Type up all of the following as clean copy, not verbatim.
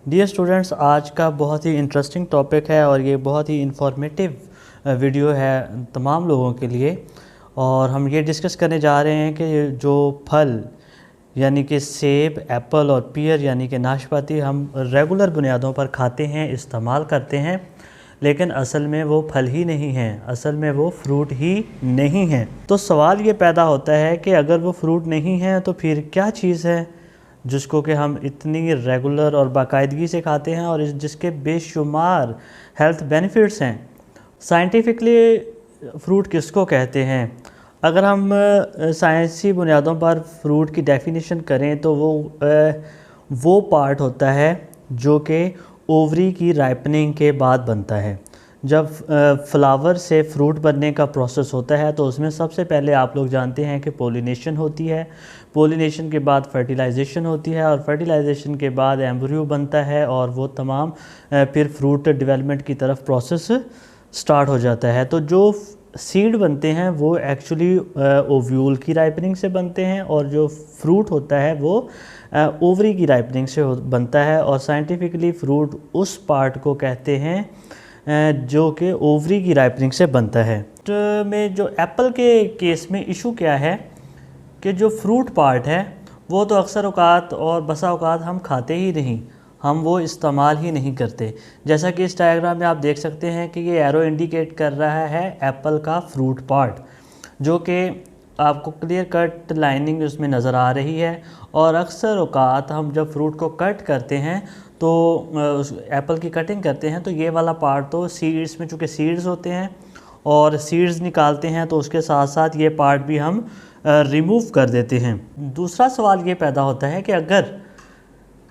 Dear students, आज का बहुत ही इंटरेस्टिंग टॉपिक है और ये बहुत ही इंफॉर्मेटिव वीडियो है तमाम लोगों के लिए। और हम ये डिस्कस करने जा रहे हैं कि जो फल यानी कि सेब, एप्पल और पीयर यानी कि नाशपाती हम रेगुलर बुनियादों पर खाते हैं, इस्तेमाल करते हैं, लेकिन असल में वो फल ही नहीं हैं, असल में वो फ्रूट ही नहीं हैं। तो सवाल ये पैदा होता है कि अगर वो फ्रूट नहीं है तो फिर क्या चीज़ है जिसको कि हम इतनी रेगुलर और बाकायदगी से खाते हैं और जिसके बेशुमार हेल्थ बेनिफिट्स हैं। साइंटिफिकली फ़्रूट किसको कहते हैं? अगर हम साइंसी बुनियादों पर फ्रूट की डेफिनेशन करें तो वो पार्ट होता है जो कि ओवरी की राइपनिंग के बाद बनता है। जब फ्लावर से फ्रूट बनने का प्रोसेस होता है तो उसमें सबसे पहले आप लोग जानते हैं कि पोलिनेशन होती है। पोलिनेशन के बाद फर्टिलाइजेशन होती है और फर्टिलाइजेशन के बाद एम्ब्रियो बनता है और वो तमाम फिर फ्रूट डेवलपमेंट की तरफ प्रोसेस स्टार्ट हो जाता है। तो जो सीड बनते हैं वो एक्चुअली ओव्यूल की राइपनिंग से बनते हैं और जो फ्रूट होता है वो ओवरी की राइपनिंग से बनता है। और साइंटिफिकली फ्रूट उस पार्ट को कहते हैं जो कि ओवरी की राइपनिंग से बनता है। तो में जो एप्पल के केस में इशू क्या है कि जो फ्रूट पार्ट है वो तो अक्सर औकात और बसा औकात हम खाते ही नहीं, हम वो इस्तेमाल ही नहीं करते। जैसा कि इस डायग्राम में आप देख सकते हैं कि ये एरो इंडिकेट कर रहा है एप्पल का फ्रूट पार्ट, जो कि आपको क्लियर कट लाइनिंग उसमें नज़र आ रही है। और अक्सर औकात हम जब फ्रूट को कट करते हैं तो एप्पल की कटिंग करते हैं तो ये वाला पार्ट तो सीड्स में, चूँकि सीड्स होते हैं और सीड्स निकालते हैं तो उसके साथ साथ ये पार्ट भी हम रिमूव कर देते हैं। दूसरा सवाल ये पैदा होता है कि अगर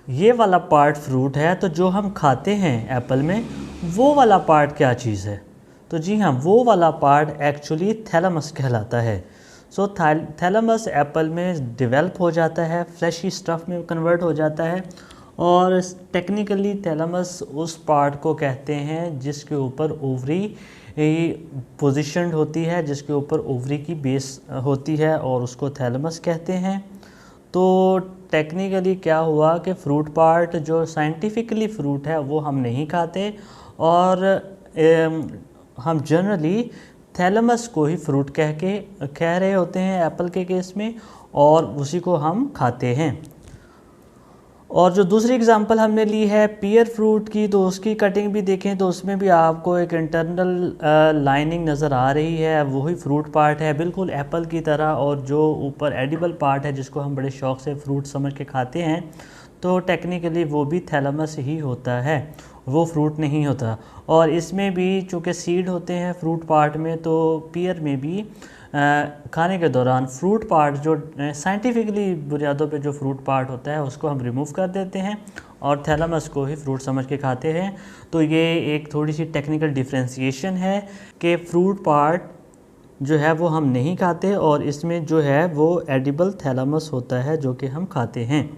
ये वाला पार्ट फ्रूट है तो जो हम खाते हैं एप्पल में वो वाला पार्ट क्या चीज़ है? तो जी हाँ, वो वाला पार्ट एक्चुअली थैलेमस कहलाता है। सो थैलेमस एप्पल में डेवलप हो जाता है, फ्लैशी स्टफ़ में कन्वर्ट हो जाता है। और टेक्निकली थैलेमस उस पार्ट को कहते हैं जिसके ऊपर ओवरी पोजीशनड होती है, जिसके ऊपर ओवरी की बेस होती है और उसको थैलेमस कहते हैं। तो टेक्निकली क्या हुआ कि फ्रूट पार्ट जो साइंटिफिकली फ्रूट है वो हम नहीं खाते और हम जनरली थैलेमस को ही फ्रूट कह रहे होते हैं एप्पल के केस में, और उसी को हम खाते हैं। और जो दूसरी एग्जांपल हमने ली है पीयर फ्रूट की, तो उसकी कटिंग भी देखें तो उसमें भी आपको एक इंटरनल लाइनिंग नज़र आ रही है, वही फ्रूट पार्ट है बिल्कुल एप्पल की तरह। और जो ऊपर एडिबल पार्ट है जिसको हम बड़े शौक़ से फ्रूट समझ के खाते हैं, तो टेक्निकली वो भी थैलेमस ही होता है, वो फ्रूट नहीं होता। और इसमें भी चूँकि सीड होते हैं फ्रूट पार्ट में, तो पीयर में भी खाने के दौरान फ्रूट पार्ट जो साइंटिफिकली बुनियादों पे जो फ्रूट पार्ट होता है उसको हम रिमूव कर देते हैं और थैलेमस को ही फ्रूट समझ के खाते हैं। तो ये एक थोड़ी सी टेक्निकल डिफ्रेंशिएशन है कि फ्रूट पार्ट जो है वो हम नहीं खाते और इसमें जो है वो एडिबल थैलेमस होता है जो कि हम खाते हैं।